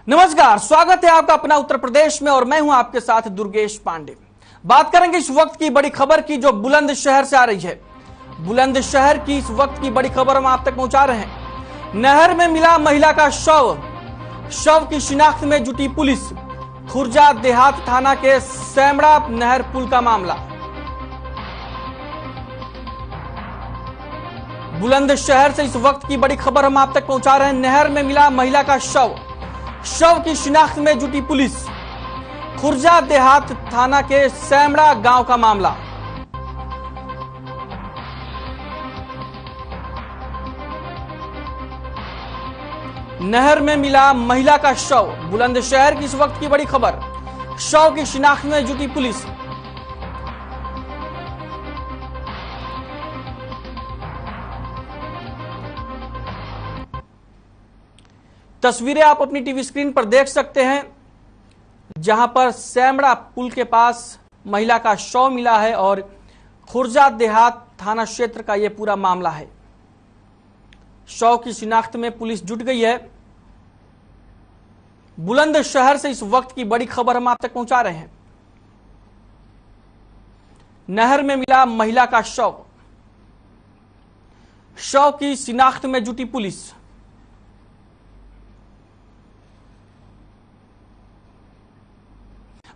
नमस्कार, स्वागत है आपका अपना उत्तर प्रदेश में और मैं हूं आपके साथ दुर्गेश पांडे। बात करेंगे इस वक्त की बड़ी खबर की जो बुलंदशहर से आ रही है। बुलंदशहर की इस वक्त की बड़ी खबर हम आप तक पहुंचा रहे हैं। नहर में मिला महिला का शव की शिनाख्त में जुटी पुलिस। खुर्जा देहात थाना के सेमड़ा नहर पुल का मामला। बुलंदशहर से इस वक्त की बड़ी खबर हम आप तक पहुंचा रहे हैं। नहर में मिला महिला का शव की शिनाख्त में जुटी पुलिस। खुर्जा देहात थाना के सेमड़ा गांव का मामला। नहर में मिला महिला का शव। बुलंदशहर की इस वक्त की बड़ी खबर। शव की शिनाख्त में जुटी पुलिस। तस्वीरें आप अपनी टीवी स्क्रीन पर देख सकते हैं, जहां पर सेमड़ा पुल के पास महिला का शव मिला है और खुर्जा देहात थाना क्षेत्र का यह पूरा मामला है। शव की शिनाख्त में पुलिस जुट गई है। बुलंदशहर से इस वक्त की बड़ी खबर हम आप तक पहुंचा रहे हैं। नहर में मिला महिला का शव की शिनाख्त में जुटी पुलिस।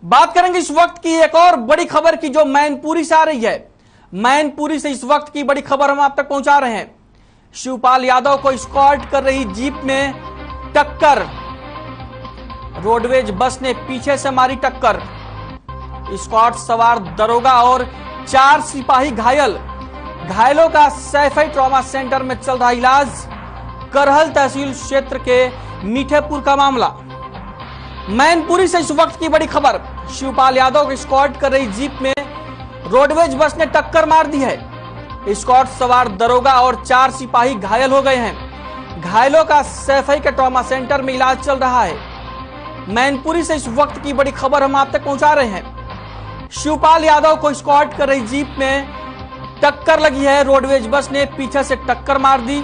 बात करेंगे इस वक्त की एक और बड़ी खबर की जो मैनपुरी से आ रही है। मैनपुरी से इस वक्त की बड़ी खबर हम आप तक पहुंचा रहे हैं। शिवपाल यादव को एस्कॉर्ट कर रही जीप में टक्कर। रोडवेज बस ने पीछे से मारी टक्कर। एस्कॉर्ट सवार दरोगा और 4 सिपाही घायल। घायलों का सैफई ट्रॉमा सेंटर में चल रहा इलाज। करहल तहसील क्षेत्र के मीठेपुर का मामला। मैनपुरी से इस वक्त की बड़ी खबर। शिवपाल यादव को एस्कॉर्ट कर रही जीप में रोडवेज बस ने टक्कर मार दी है। एस्कॉर्ट सवार दरोगा और 4 सिपाही घायल हो गए हैं। घायलों का सैफई के ट्रॉमा सेंटर में इलाज चल रहा है। मैनपुरी से इस वक्त की बड़ी खबर हम आप तक पहुंचा रहे हैं। शिवपाल यादव को एस्कॉर्ट कर रही जीप में टक्कर लगी है। रोडवेज बस ने पीछे से टक्कर मार दी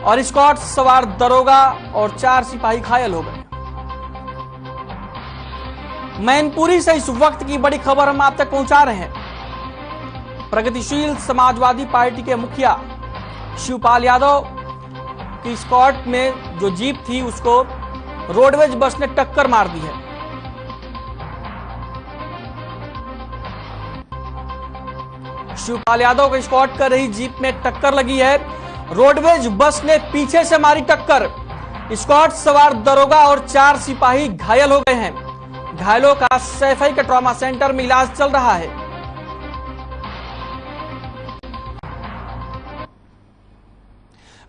और एस्कॉर्ट सवार दरोगा और 4 सिपाही घायल हो गए। मैनपुरी से इस वक्त की बड़ी खबर हम आप तक पहुंचा रहे हैं। प्रगतिशील समाजवादी पार्टी के मुखिया शिवपाल यादव की एस्कॉर्ट में जो जीप थी उसको रोडवेज बस ने टक्कर मार दी है। शिवपाल यादव को एस्कॉर्ट कर रही जीप में टक्कर लगी है। रोडवेज बस ने पीछे से मारी टक्कर। एस्कॉर्ट सवार दरोगा और 4 सिपाही घायल हो गए हैं। घायलों का सैफई के ट्रॉमा सेंटर में इलाज चल रहा है।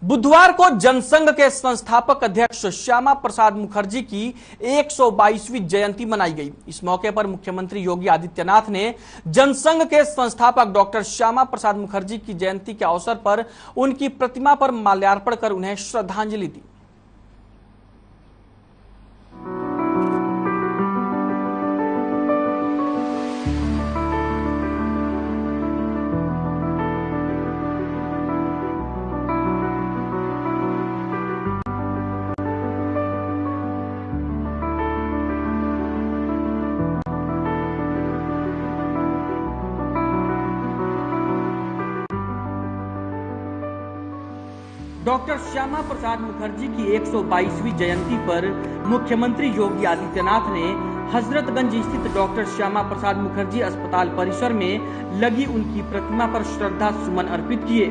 बुधवार को जनसंघ के संस्थापक अध्यक्ष श्यामा प्रसाद मुखर्जी की 122वीं जयंती मनाई गई। इस मौके पर मुख्यमंत्री योगी आदित्यनाथ ने जनसंघ के संस्थापक डॉक्टर श्यामा प्रसाद मुखर्जी की जयंती के अवसर पर उनकी प्रतिमा पर माल्यार्पण कर उन्हें श्रद्धांजलि दी। डॉक्टर श्यामा प्रसाद मुखर्जी की 122वीं जयंती पर मुख्यमंत्री योगी आदित्यनाथ ने हजरतगंज स्थित डॉक्टर श्यामा प्रसाद मुखर्जी अस्पताल परिसर में लगी उनकी प्रतिमा पर श्रद्धा सुमन अर्पित किए।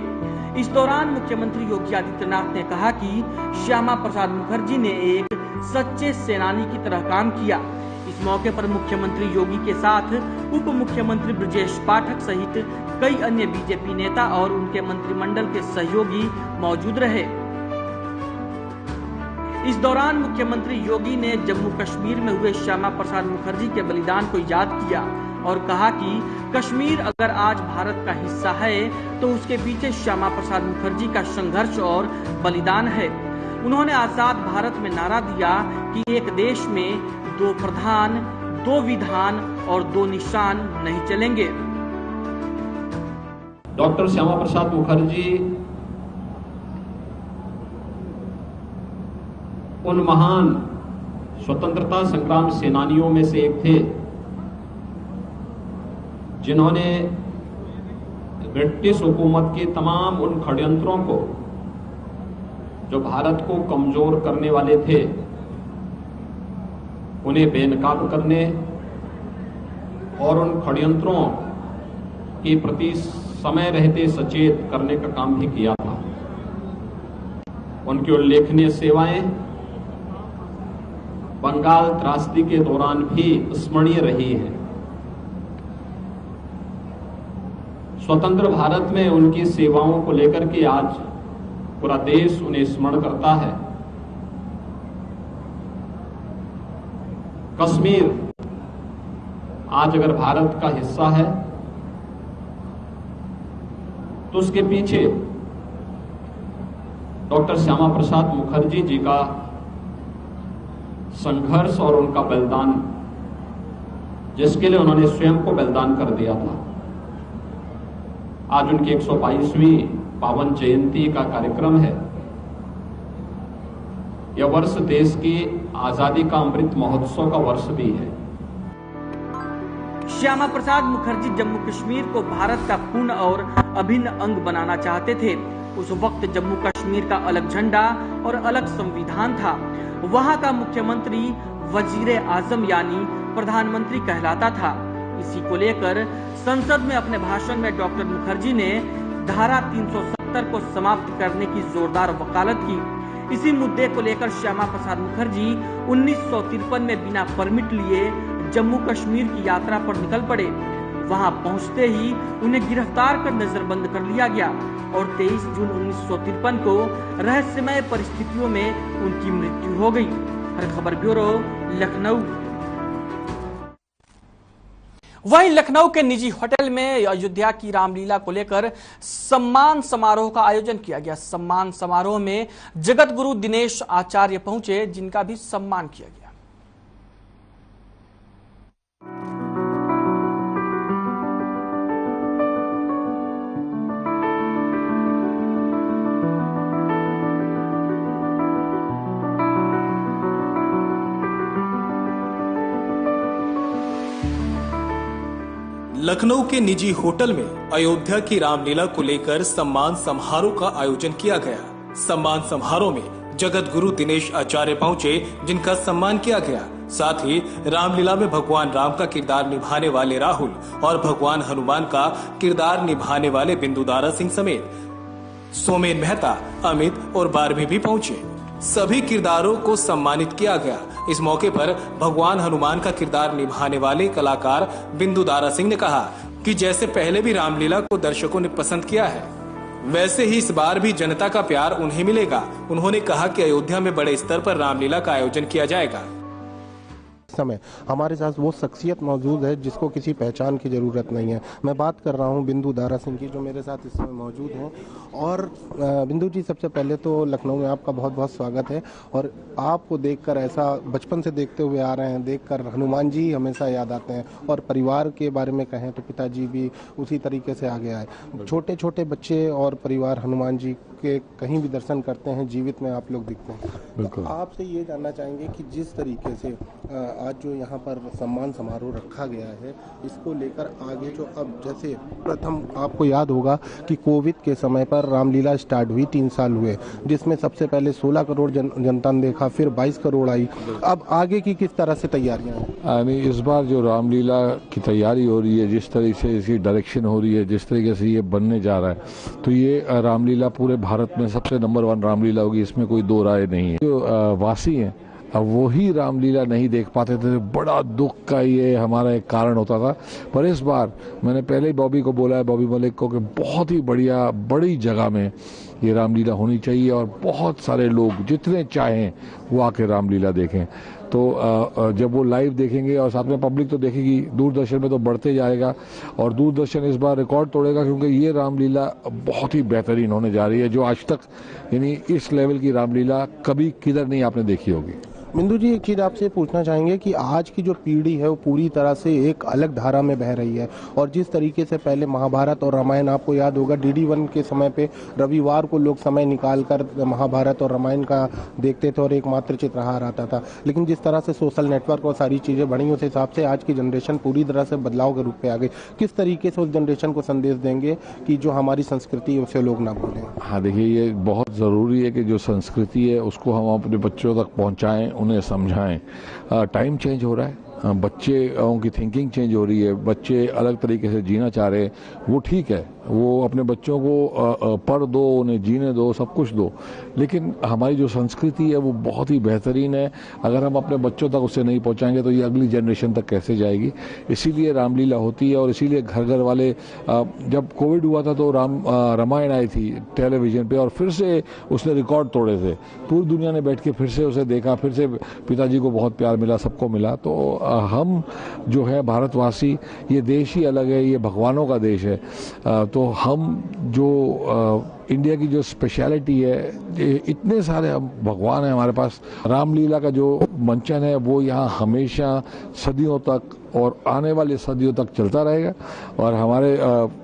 इस दौरान मुख्यमंत्री योगी आदित्यनाथ ने कहा कि श्यामा प्रसाद मुखर्जी ने एक सच्चे सेनानी की तरह काम किया। इस मौके पर मुख्यमंत्री योगी के साथ उप मुख्यमंत्री ब्रजेश पाठक सहित कई अन्य बीजेपी नेता और उनके मंत्रिमंडल के सहयोगी मौजूद रहे। इस दौरान मुख्यमंत्री योगी ने जम्मू कश्मीर में हुए श्यामा प्रसाद मुखर्जी के बलिदान को याद किया और कहा कि कश्मीर अगर आज भारत का हिस्सा है तो उसके पीछे श्यामा प्रसाद मुखर्जी का संघर्ष और बलिदान है। उन्होंने आजाद भारत में नारा दिया कि एक देश में 2 प्रधान, 2 विधान और 2 निशान नहीं चलेंगे। डॉक्टर श्यामा प्रसाद मुखर्जी उन महान स्वतंत्रता संग्राम सेनानियों में से एक थे, जिन्होंने ब्रिटिश हुकूमत के तमाम उन षड्यंत्रों को जो भारत को कमजोर करने वाले थे, उन्हें बेनकाब करने और उन षड्यंत्रों के प्रति समय रहते सचेत करने का काम भी किया था। उनकी उल्लेखनीय सेवाएं बंगाल त्रासदी के दौरान भी स्मरणीय रही हैं। स्वतंत्र भारत में उनकी सेवाओं को लेकर के आज पूरा देश उन्हें स्मरण करता है। कश्मीर आज अगर भारत का हिस्सा है तो उसके पीछे डॉक्टर श्यामा प्रसाद मुखर्जी जी का संघर्ष और उनका बलिदान, जिसके लिए उन्होंने स्वयं को बलिदान कर दिया था। आज उनकी 122वीं पावन जयंती का कार्यक्रम है। यह वर्ष देश की आजादी का अमृत महोत्सव का वर्ष भी है। श्यामा प्रसाद मुखर्जी जम्मू कश्मीर को भारत का पूर्ण और अभिन्न अंग बनाना चाहते थे। उस वक्त जम्मू कश्मीर का अलग झंडा और अलग संविधान था। वहां का मुख्यमंत्री वजीर आजम यानी प्रधानमंत्री कहलाता था। इसी को लेकर संसद में अपने भाषण में डॉक्टर मुखर्जी ने धारा 370 को समाप्त करने की जोरदार वकालत की। इसी मुद्दे को लेकर श्यामा प्रसाद मुखर्जी 1953 में बिना परमिट लिए जम्मू कश्मीर की यात्रा पर निकल पड़े। वहां पहुंचते ही उन्हें गिरफ्तार कर नजरबंद कर लिया गया और 23 जून 1953 को रहस्यमय परिस्थितियों में उनकी मृत्यु हो गई। हर खबर ब्यूरो, लखनऊ। वहीं लखनऊ के निजी होटल में अयोध्या की रामलीला को लेकर सम्मान समारोह का आयोजन किया गया। सम्मान समारोह में जगत गुरु दिनेश आचार्य पहुंचे, जिनका भी सम्मान किया गया। लखनऊ के निजी होटल में अयोध्या की रामलीला को लेकर सम्मान समारोह का आयोजन किया गया। सम्मान समारोह में जगत गुरु दिनेश आचार्य पहुंचे, जिनका सम्मान किया गया। साथ ही रामलीला में भगवान राम का किरदार निभाने वाले राहुल और भगवान हनुमान का किरदार निभाने वाले बिंदु दारा सिंह समेत सोमेन मेहता, अमित और बारहवीं भी पहुंचे। सभी किरदारों को सम्मानित किया गया। इस मौके पर भगवान हनुमान का किरदार निभाने वाले कलाकार बिंदु दारा सिंह ने कहा कि जैसे पहले भी रामलीला को दर्शकों ने पसंद किया है, वैसे ही इस बार भी जनता का प्यार उन्हें मिलेगा। उन्होंने कहा कि अयोध्या में बड़े स्तर पर रामलीला का आयोजन किया जाएगा। समय हमारे साथ वो शख्सियत मौजूद है जिसको किसी पहचान की ज़रूरत नहीं है। मैं बात कर रहा हूँ बिंदु दारा सिंह की, जो मेरे साथ इस समय मौजूद हैं। और बिंदु जी, सबसे पहले तो लखनऊ में आपका बहुत बहुत स्वागत है। और आपको देखकर, ऐसा बचपन से देखते हुए आ रहे हैं, देखकर हनुमान जी हमेशा याद आते हैं। और परिवार के बारे में कहें तो पिताजी भी उसी तरीके से आगे आए। छोटे छोटे बच्चे और परिवार हनुमान जी के कहीं भी दर्शन करते हैं, जीवित में आप लोग दिखते हैं। तो आपसे ये जानना चाहेंगे कि जिस तरीके से आज जो यहाँ पर सम्मान समारोह रखा गया है, इसको लेकर आगे जो अब जैसे प्रथम आपको याद होगा कि कोविड के समय पर रामलीला स्टार्ट हुई, 3 साल हुए, जिसमें सबसे पहले 16 करोड़ जनता ने देखा, फिर 22 करोड़ आई। अब आगे की किस तरह से तैयारियां हैं? इस बार जो रामलीला की तैयारी हो रही है, जिस तरीके से इसकी डायरेक्शन हो रही है, जिस तरीके से ये बनने जा रहा है, तो ये रामलीला पूरे भारत में सबसे नंबर 1 रामलीला होगी, इसमें कोई दो राय नहीं है। जो वासी हैं अब वही रामलीला नहीं देख पाते थे, बड़ा दुख का ये हमारा एक कारण होता था। पर इस बार मैंने पहले ही बॉबी को बोला है, बॉबी मलिक को, कि बहुत ही बढ़िया बड़ी जगह में ये रामलीला होनी चाहिए और बहुत सारे लोग जितने चाहें वो आके रामलीला देखें। तो जब वो लाइव देखेंगे और साथ में पब्लिक तो देखेगी, दूरदर्शन में तो बढ़ते जाएगा और दूरदर्शन इस बार रिकॉर्ड तोड़ेगा, क्योंकि ये रामलीला बहुत ही बेहतरीन होने जा रही है, जो आज तक यानी इस लेवल की रामलीला कभी किधर नहीं आपने देखी होगी। बिंदु जी, एक चीज आपसे पूछना चाहेंगे कि आज की जो पीढ़ी है वो पूरी तरह से एक अलग धारा में बह रही है, और जिस तरीके से पहले महाभारत और रामायण, आपको याद होगा DD1 के समय पे रविवार को लोग समय निकालकर महाभारत और रामायण का देखते थे और एकमात्र चित्रहार आता था, लेकिन जिस तरह से सोशल नेटवर्क और सारी चीजें बढ़ी उस हिसाब से आज की जनरेशन पूरी तरह से बदलाव के रूप में आ गई। किस तरीके से उस जनरेशन को संदेश देंगे कि जो हमारी संस्कृति है उसे लोग ना भूलें? हाँ, देखिए, ये बहुत ज़रूरी है कि जो संस्कृति है उसको हम अपने बच्चों तक पहुंचाएं, उन्हें समझाएं। टाइम चेंज हो रहा है, बच्चों की थिंकिंग चेंज हो रही है, बच्चे अलग तरीके से जीना चाह रहे हैं, वो ठीक है, वो अपने बच्चों को पढ़ दो, उन्हें जीने दो, सब कुछ दो, लेकिन हमारी जो संस्कृति है वो बहुत ही बेहतरीन है। अगर हम अपने बच्चों तक उसे नहीं पहुंचाएंगे तो ये अगली जनरेशन तक कैसे जाएगी? इसीलिए रामलीला होती है, और इसीलिए घर घर वाले, जब कोविड हुआ था तो रामायण आई थी टेलीविजन पे, और फिर से उसने रिकॉर्ड तोड़े थे, पूरी दुनिया ने बैठ के फिर से उसे देखा, फिर से पिताजी को बहुत प्यार मिला, सबको मिला। तो हम जो है भारतवासी, ये देश ही अलग है, ये भगवानों का देश है, तो हम जो इंडिया की जो स्पेशलिटी है, इतने सारे भगवान हैं हमारे पास। रामलीला का जो मंचन है वो यहाँ हमेशा सदियों तक और आने वाली सदियों तक चलता रहेगा, और हमारे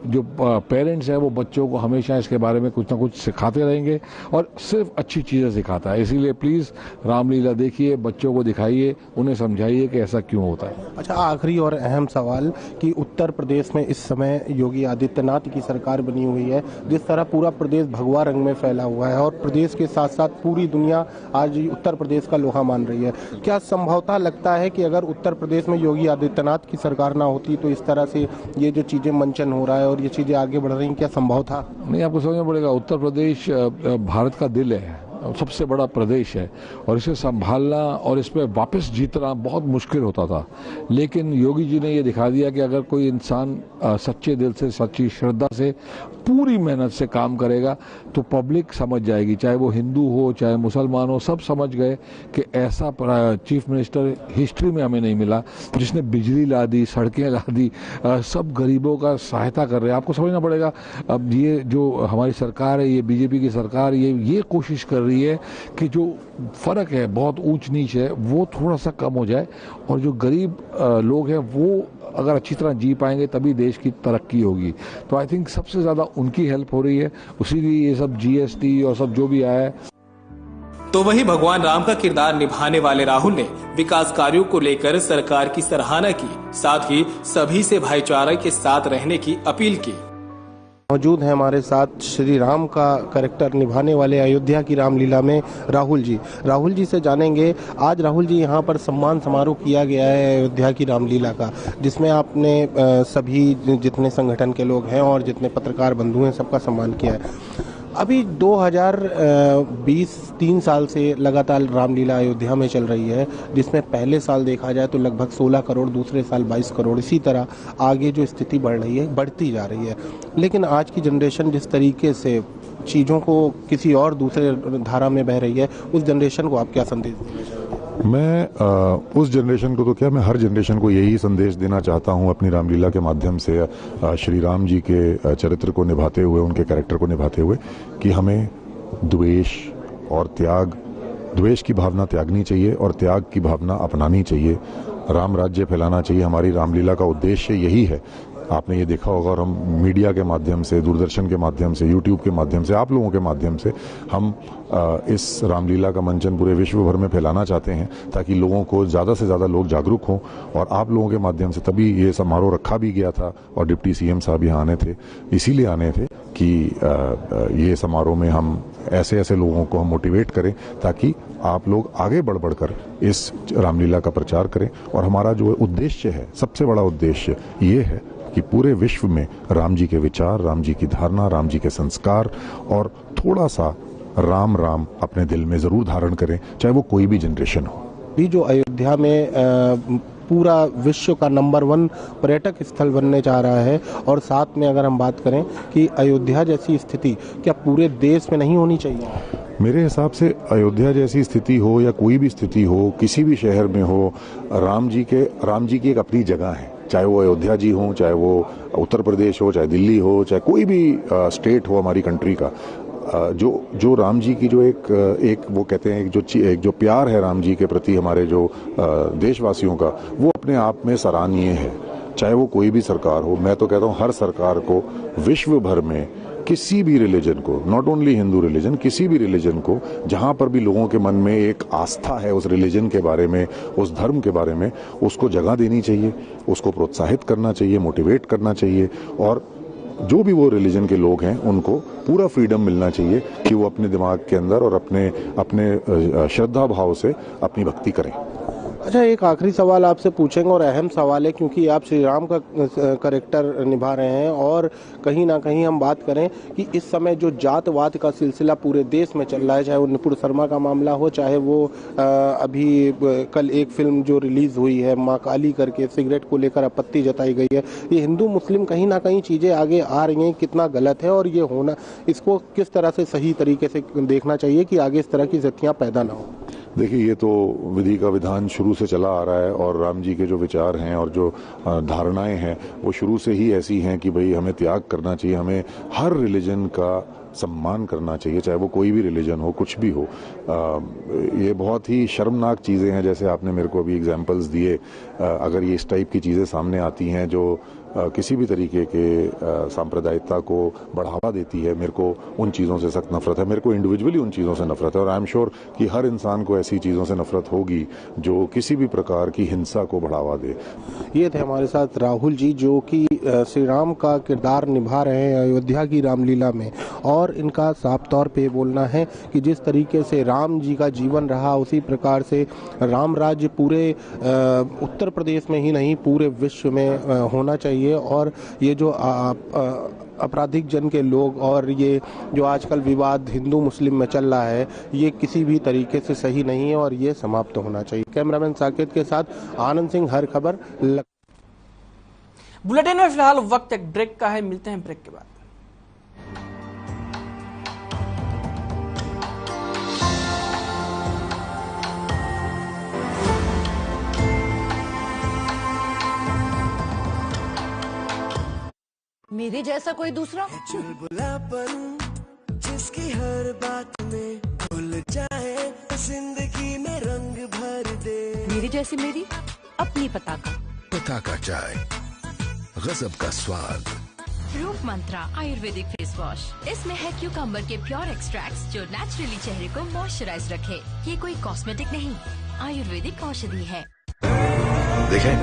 जो पेरेंट्स हैं वो बच्चों को हमेशा इसके बारे में कुछ ना कुछ सिखाते रहेंगे, और सिर्फ अच्छी चीज़ें सिखाता है। इसीलिए प्लीज़ रामलीला देखिए, बच्चों को दिखाइए, उन्हें समझाइए कि ऐसा क्यों होता है। अच्छा, आखिरी और अहम सवाल कि उत्तर प्रदेश में इस समय योगी आदित्यनाथ की सरकार बनी हुई है, जिस तरह पूरा प्रदेश भगवा रंग में फैला हुआ है और प्रदेश के साथ साथ पूरी दुनिया आज उत्तर प्रदेश का लोहा मान रही है, क्या संभवतः लगता है कि अगर उत्तर प्रदेश में योगी आदित्यनाथ की सरकार ना होती तो इस तरह से ये जो चीजें मंचन हो रहा है और ये चीजें आगे बढ़ रही हैं, क्या संभव था? नहीं, आपको समझना पड़ेगा, उत्तर प्रदेश भारत का दिल है, सबसे बड़ा प्रदेश है, और इसे संभालना और इसमें वापस जीतना बहुत मुश्किल होता था, लेकिन योगी जी ने ये दिखा दिया कि अगर कोई इंसान सच्चे दिल से, सच्ची श्रद्धा से, पूरी मेहनत से काम करेगा तो पब्लिक समझ जाएगी, चाहे वो हिंदू हो चाहे मुसलमान हो, सब समझ गए कि ऐसा चीफ मिनिस्टर हिस्ट्री में हमें नहीं मिला जिसने बिजली ला दी, सड़कें ला दी, सब गरीबों का सहायता कर रहे हैं। आपको समझना पड़ेगा, अब ये जो हमारी सरकार है, ये बीजेपी की सरकार, ये कोशिश कर रही है कि जो फर्क है, बहुत ऊंच नीच है, वो थोड़ा सा कम हो जाए, और जो गरीब लोग हैं वो अगर अच्छी तरह जी पाएंगे तभी देश की तरक्की होगी। तो आई थिंक सबसे ज्यादा उनकी हेल्प हो रही है, उसीलिए ये सब GST और सब जो भी आया है। तो वही भगवान राम का किरदार निभाने वाले राहुल ने विकास कार्यों को लेकर सरकार की सराहना की, साथ ही सभी से भाईचारे के साथ रहने की अपील की। मौजूद है हमारे साथ श्री राम का कैरेक्टर निभाने वाले अयोध्या की रामलीला में राहुल जी। राहुल जी से जानेंगे, आज राहुल जी यहाँ पर सम्मान समारोह किया गया है अयोध्या की रामलीला का, जिसमें आपने सभी जितने संगठन के लोग हैं और जितने पत्रकार बंधु हैं सबका सम्मान किया है। अभी 2020 3 साल से लगातार रामलीला अयोध्या में चल रही है, जिसमें पहले साल देखा जाए तो लगभग 16 करोड़, दूसरे साल 22 करोड़, इसी तरह आगे जो स्थिति बढ़ रही है, बढ़ती जा रही है। लेकिन आज की जनरेशन जिस तरीके से चीज़ों को किसी और दूसरे धारा में बह रही है, उस जनरेशन को आप क्या संदेश देना चाहेंगे? मैं उस जनरेशन को तो क्या, मैं हर जनरेशन को यही संदेश देना चाहता हूं अपनी रामलीला के माध्यम से, श्री राम जी के चरित्र को निभाते हुए, उनके कैरेक्टर को निभाते हुए, कि हमें द्वेष और त्याग, द्वेष की भावना त्यागनी चाहिए और त्याग की भावना अपनानी चाहिए। राम राज्य फैलाना चाहिए। हमारी रामलीला का उद्देश्य यही है। आपने ये देखा होगा, और हम मीडिया के माध्यम से, दूरदर्शन के माध्यम से, यूट्यूब के माध्यम से, आप लोगों के माध्यम से हम इस रामलीला का मंचन पूरे विश्व भर में फैलाना चाहते हैं, ताकि लोगों को, ज़्यादा से ज़्यादा लोग जागरूक हों। और आप लोगों के माध्यम से तभी ये समारोह रखा भी गया था, और डिप्टी CM साहब यहाँ आने थे, इसीलिए आने थे कि ये समारोह में हम ऐसे ऐसे लोगों को हम मोटिवेट करें, ताकि आप लोग आगे बढ़ बढ़कर इस रामलीला का प्रचार करें। और हमारा जो उद्देश्य है, सबसे बड़ा उद्देश्य ये है कि पूरे विश्व में राम जी के विचार, राम जी की धारणा, राम जी के संस्कार और थोड़ा सा राम राम अपने दिल में जरूर धारण करें, चाहे वो कोई भी जनरेशन हो। भी जो अयोध्या में पूरा विश्व का नंबर 1 पर्यटक स्थल बनने जा रहा है, और साथ में अगर हम बात करें कि अयोध्या जैसी स्थिति क्या पूरे देश में नहीं होनी चाहिए? मेरे हिसाब से अयोध्या जैसी स्थिति हो या कोई भी स्थिति हो, किसी भी शहर में हो, राम जी की एक अपनी जगह है। चाहे वो अयोध्या जी हो, चाहे वो उत्तर प्रदेश हो, चाहे दिल्ली हो, चाहे कोई भी स्टेट हो हमारी कंट्री का, जो राम जी की जो एक वो कहते हैं एक जो प्यार है राम जी के प्रति हमारे जो देशवासियों का, वो अपने आप में सराहनीय है। चाहे वो कोई भी सरकार हो, मैं तो कहता हूँ हर सरकार को विश्व भर में किसी भी रिलीजन को, नॉट ओनली हिंदू रिलीजन, किसी भी रिलीजन को जहां पर भी लोगों के मन में एक आस्था है उस रिलीजन के बारे में, उस धर्म के बारे में, उसको जगह देनी चाहिए, उसको प्रोत्साहित करना चाहिए, मोटिवेट करना चाहिए। और जो भी वो रिलीजन के लोग हैं उनको पूरा फ्रीडम मिलना चाहिए कि वो अपने दिमाग के अंदर और अपने श्रद्धा भाव से अपनी भक्ति करें। अच्छा, एक आखिरी सवाल आपसे पूछेंगे और अहम सवाल है, क्योंकि आप श्री राम का कैरेक्टर निभा रहे हैं और कहीं ना कहीं हम बात करें कि इस समय जो जातवाद का सिलसिला पूरे देश में चल रहा है, चाहे वो नुपुर शर्मा का मामला हो, चाहे वो अभी कल एक फिल्म जो रिलीज हुई है माँ काली करके, सिगरेट को लेकर आपत्ति जताई गई है, ये हिंदू मुस्लिम कहीं ना कहीं चीजें आगे आ रही हैं, कितना गलत है और ये होना, इसको किस तरह से सही तरीके से देखना चाहिए कि आगे इस तरह की स्थितियां पैदा ना हो? देखिए, ये तो विधि का विधान शुरू से चला आ रहा है और राम जी के जो विचार हैं और जो धारणाएं हैं वो शुरू से ही ऐसी हैं कि भाई हमें त्याग करना चाहिए, हमें हर रिलीजन का सम्मान करना चाहिए, चाहे वो कोई भी रिलीजन हो, कुछ भी हो। ये बहुत ही शर्मनाक चीज़ें हैं, जैसे आपने मेरे को अभी एग्जांपल्स दिए। अगर ये इस टाइप की चीज़ें सामने आती हैं जो किसी भी तरीके के सांप्रदायिकता को बढ़ावा देती है, मेरे को उन चीज़ों से सख्त नफरत है। मेरे को इंडिविजुअली उन चीज़ों से नफरत है और आई एम श्योर कि हर इंसान को ऐसी चीज़ों से नफरत होगी जो किसी भी प्रकार की हिंसा को बढ़ावा दे। ये थे हमारे साथ राहुल जी, जो कि श्री राम का किरदार निभा रहे हैं अयोध्या की रामलीला में, और इनका साफ तौर पे बोलना है कि जिस तरीके से राम जी का जीवन रहा उसी प्रकार से राम राज्य पूरे उत्तर प्रदेश में ही नहीं पूरे विश्व में होना चाहिए। और ये जो आपराधिक जन के लोग और ये जो आजकल विवाद हिंदू मुस्लिम में चल रहा है, ये किसी भी तरीके से सही नहीं है और ये समाप्त होना चाहिए। कैमरामैन साकेत के साथ आनंद सिंह, हर खबर। बुलेटिन में फिलहाल वक्त एक ब्रेक का है, मिलते हैं ब्रेक के बाद। मेरे जैसा कोई दूसरा चुलबुलापन जिसकी हर बात में भूल जाए, जिंदगी में रंग भर दे। मेरी जैसी मेरी अपनी पताका चाय, गजब का स्वाद। रूप मंत्रा आयुर्वेदिक फेस वॉश, इसमें है क्यूकम्बर के प्योर एक्सट्रैक्ट्स जो नेचुरली चेहरे को मॉइस्चराइज रखे। ये कोई कॉस्मेटिक नहीं, आयुर्वेदिक औषधि है। देखें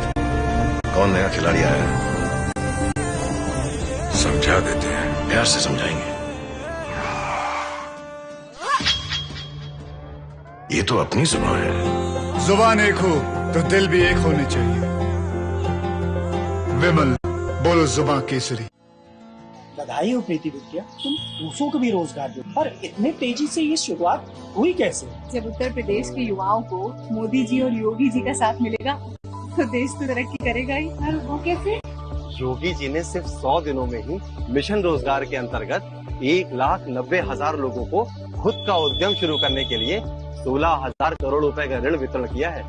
कौन नया खिलाड़ी आया है, समझा देते हैं, प्यार से समझाएंगे। ये तो अपनी जुबान है। जुबान एक हो तो दिल भी एक होने चाहिए। विमल, बोलो जुबान केसरी। बधाई हो प्रीति बिटिया, तुम दूसरों को भी रोजगार दो, पर इतने तेजी से ये शुरुआत हुई कैसे? जब उत्तर प्रदेश के युवाओं को मोदी जी और योगी जी का साथ मिलेगा तो देश तो तरक्की करेगा ही। और वो कैसे? योगी जी ने सिर्फ 100 दिनों में ही मिशन रोजगार के अंतर्गत 1,90,000 लोगों को खुद का उद्यम शुरू करने के लिए 16,000 करोड़ रुपए का ऋण वितरण किया है।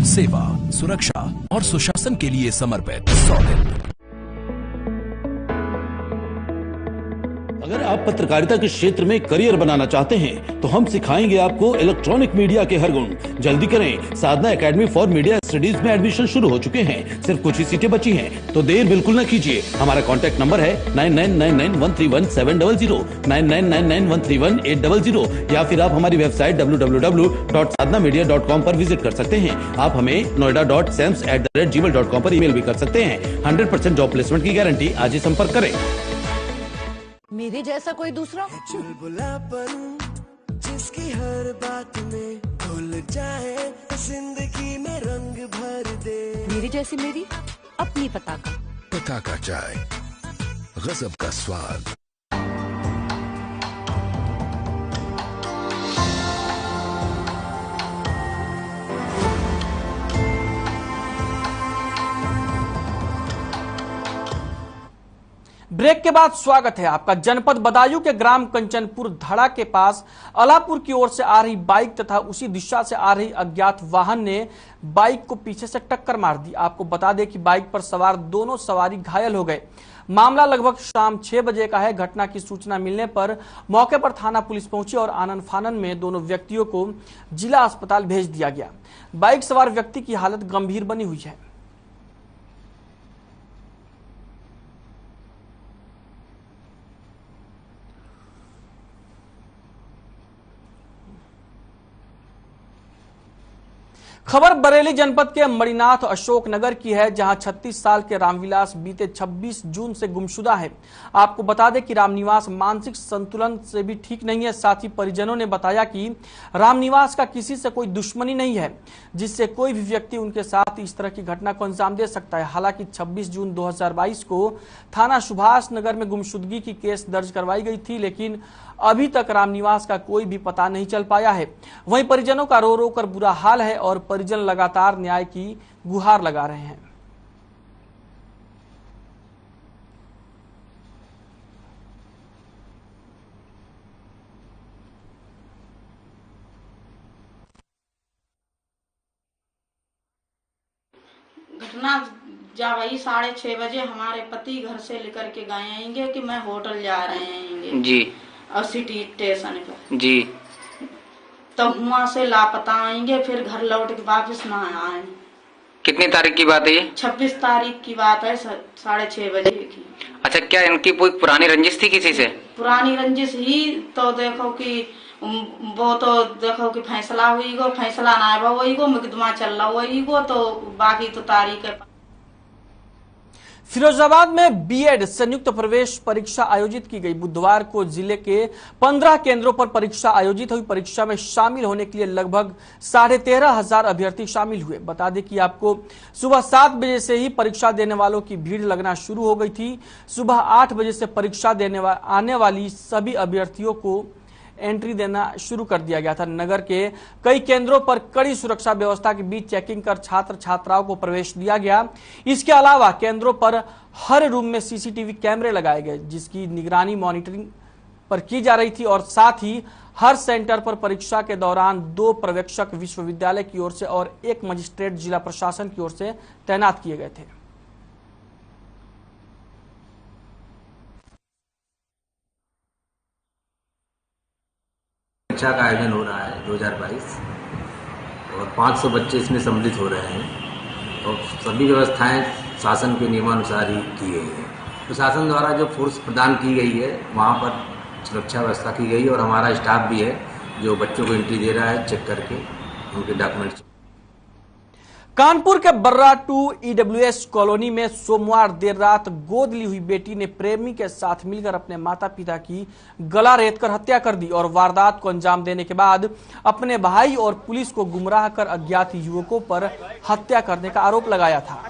सेवा, सुरक्षा और सुशासन के लिए समर्पित 100 दिन। अगर आप पत्रकारिता के क्षेत्र में करियर बनाना चाहते हैं तो हम सिखाएंगे आपको इलेक्ट्रॉनिक मीडिया के हर गुण। जल्दी करें, साधना एकेडमी फॉर मीडिया स्टडीज में एडमिशन शुरू हो चुके हैं, सिर्फ कुछ ही सीटें बची हैं, तो देर बिल्कुल न कीजिए। हमारा कॉन्टैक्ट नंबर है 9999131700, 9999131800, या फिर आप हमारी वेबसाइट www.sadhnamedia.com पर विजिट कर सकते हैं। आप हमें noida.sams@gmail.com पर ईमेल भी कर सकते हैं। 100% जॉब प्लेसमेंट की गारंटी। आज ही संपर्क करें। मेरे जैसा कोई दूसरा? चुलबुलापन जिसकी हर बात में भूल जाए, जिंदगी में रंग भर दे। मेरी जैसी मेरी अपनी पताका चाय, गजब का स्वाद। ब्रेक के बाद स्वागत है आपका। जनपद बदायूं के ग्राम कंचनपुर धड़ा के पास अलापुर की ओर से आ रही बाइक तथा उसी दिशा से आ रही अज्ञात वाहन ने बाइक को पीछे से टक्कर मार दी। आपको बता दें कि बाइक पर सवार दोनों सवारी घायल हो गए। मामला लगभग शाम 6 बजे का है। घटना की सूचना मिलने पर मौके पर थाना पुलिस पहुंची और आनन फानन में दोनों व्यक्तियों को जिला अस्पताल भेज दिया गया। बाइक सवार व्यक्ति की हालत गंभीर बनी हुई है। खबर बरेली जनपद के मणिनाथ अशोक नगर की है, जहां 36 साल के रामविलास बीते 26 जून से गुमशुदा है। आपको बता दें कि रामनिवास मानसिक संतुलन से भी ठीक नहीं है। साथ ही परिजनों ने बताया कि रामनिवास का किसी से कोई दुश्मनी नहीं है, जिससे कोई भी व्यक्ति उनके साथ इस तरह की घटना को अंजाम दे सकता है। हालांकि 26 जून 2022 को थाना सुभाष नगर में गुमशुदगी की केस दर्ज करवाई गई थी, लेकिन अभी तक रामनिवास का कोई भी पता नहीं चल पाया है। वहीं परिजनों का रो रो कर बुरा हाल है और परिजन लगातार न्याय की गुहार लगा रहे हैं। घटना जा वही 6:30 बजे हमारे पति घर से लेकर के गए आएंगे कि मैं होटल जा रहे हैं जी, और सिटी स्टेशन पर जी, तो वहाँ से लापता आएंगे, फिर घर लौट के वापस ना आए। कितनी तारीख की बात है ये? 26 तारीख की बात है, 6:30 बजे की। अच्छा, क्या इनकी कोई पुरानी रंजिश थी किसी से? पुरानी रंजिश ही तो देखो कि वो तो देखो कि फैसला हुई गो, फैसला ना हुई गो, मुकदमा चल रहा हुई गो, तो बाकी तो तारीख है। फिरोजाबाद में बीएड संयुक्त प्रवेश परीक्षा आयोजित की गई। बुधवार को जिले के 15 केंद्रों पर परीक्षा आयोजित हुई। परीक्षा में शामिल होने के लिए लगभग 13,500 अभ्यर्थी शामिल हुए। बता दें कि आपको सुबह 7 बजे से ही परीक्षा देने वालों की भीड़ लगना शुरू हो गई थी। सुबह 8 बजे से परीक्षा देने आने वाली सभी अभ्यर्थियों को एंट्री देना शुरू कर दिया गया था। नगर के कई केंद्रों पर कड़ी सुरक्षा व्यवस्था के बीच चेकिंग कर छात्र छात्राओं को प्रवेश दिया गया। इसके अलावा केंद्रों पर हर रूम में सीसीटीवी कैमरे लगाए गए, जिसकी निगरानी मॉनिटरिंग पर की जा रही थी और साथ ही हर सेंटर पर परीक्षा के दौरान 2 पर्यवेक्षक विश्वविद्यालय की ओर से और 1 मजिस्ट्रेट जिला प्रशासन की ओर से तैनात किए गए थे। परीक्षा का आयोजन हो रहा है 2022 और 500 बच्चे इसमें सम्मिलित हो रहे हैं और सभी व्यवस्थाएं शासन के नियमानुसार ही की गई है। प्रशासन द्वारा जो फोर्स प्रदान की गई है वहाँ पर सुरक्षा व्यवस्था की गई है और हमारा स्टाफ भी है जो बच्चों को एंट्री दे रहा है, चेक करके उनके डॉक्यूमेंट्स। कानपुर के बर्रा 2 EWS कॉलोनी में सोमवार देर रात गोद ली हुई बेटी ने प्रेमी के साथ मिलकर अपने माता पिता की गला रेतकर हत्या कर दी और वारदात को अंजाम देने के बाद अपने भाई और पुलिस को गुमराह कर अज्ञात युवकों पर हत्या करने का आरोप लगाया था।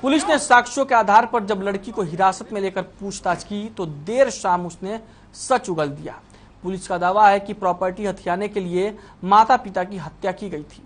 पुलिस ने साक्ष्यों के आधार पर जब लड़की को हिरासत में लेकर पूछताछ की तो देर शाम उसने सच उगल दिया। पुलिस का दावा है कि प्रॉपर्टी हथियाने के लिए माता पिता की हत्या की गई थी।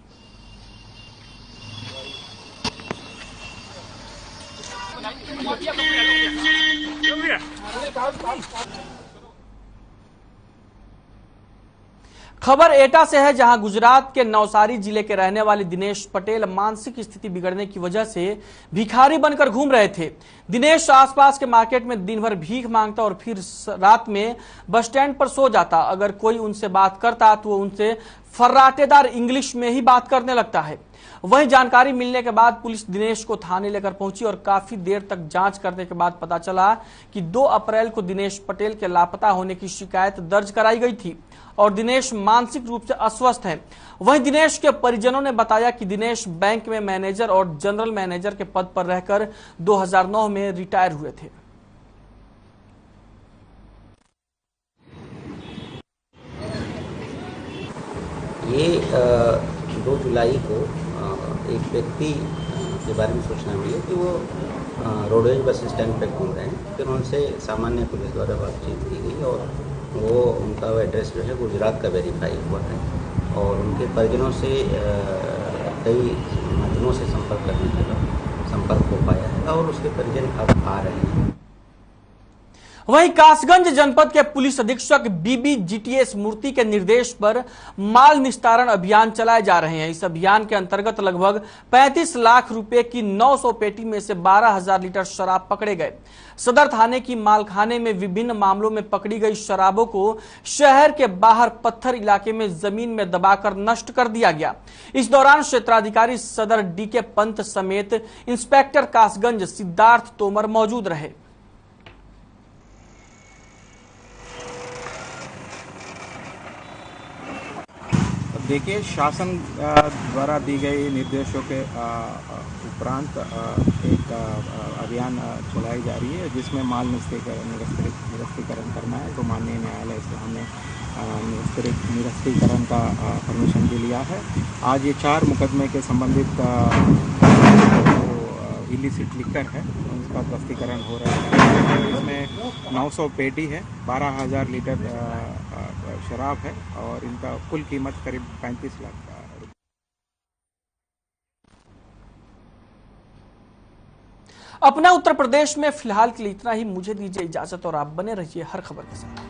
खबर एटा से है, जहां गुजरात के नवसारी जिले के रहने वाले दिनेश पटेल मानसिक स्थिति बिगड़ने की वजह से भिखारी बनकर घूम रहे थे। दिनेश आसपास के मार्केट में दिन भर भीख मांगता और फिर रात में बस स्टैंड पर सो जाता। अगर कोई उनसे बात करता तो वो उनसे फर्राटेदार इंग्लिश में ही बात करने लगता है। वहीं जानकारी मिलने के बाद पुलिस दिनेश को थाने लेकर पहुंची और काफी देर तक जांच करने के बाद पता चला कि 2 अप्रैल को दिनेश पटेल के लापता होने की शिकायत दर्ज कराई गई थी और दिनेश मानसिक रूप से अस्वस्थ है। वहीं दिनेश के परिजनों ने बताया कि दिनेश बैंक में मैनेजर और जनरल मैनेजर के पद पर रहकर 2009 में रिटायर हुए थे। ये 2 जुलाई को एक व्यक्ति के बारे में सूचना मिली कि वो रोडवेज बस स्टैंड पर घूम रहे हैं। फिर उनसे सामान्य पुलिस द्वारा बातचीत की गई और वो उनका एड्रेस जो है गुजरात का वेरीफाई हुआ है और उनके परिजनों से कई माध्यमों से संपर्क करने के बाद संपर्क हो पाया है और उसके परिजन अब आ रहे हैं। वहीं कासगंज जनपद के पुलिस अधीक्षक बीबी जीटीएस मूर्ति के निर्देश पर माल निस्तारण अभियान चलाए जा रहे हैं। इस अभियान के अंतर्गत लगभग 35 लाख रुपए की 900 पेटी में से 12,000 लीटर शराब पकड़े गए। सदर थाने की मालखाने में विभिन्न मामलों में पकड़ी गई शराबों को शहर के बाहर पत्थर इलाके में जमीन में दबाकर नष्ट कर दिया गया। इस दौरान क्षेत्राधिकारी सदर डीके पंत समेत इंस्पेक्टर कासगंज सिद्धार्थ तोमर मौजूद रहे। देखिए, शासन द्वारा दी गई निर्देशों के उपरांत एक अभियान चलाई जा रही है जिसमें माल निरस्तीकरण करना है। तो माननीय न्यायालय से हमने निरस्तीकरण का परमिशन भी लिया है। आज ये 4 मुकदमे के संबंधित इलिसिट लिकर है, उसका ध्वस्तीकरण हो रहा है। इसमें 900 पेटी है, 12,000 लीटर शराब है और इनका कुल कीमत करीब 35 लाख का। अपना उत्तर प्रदेश में फिलहाल के लिए इतना ही। मुझे दीजिए इजाजत और आप बने रहिए हर खबर के साथ।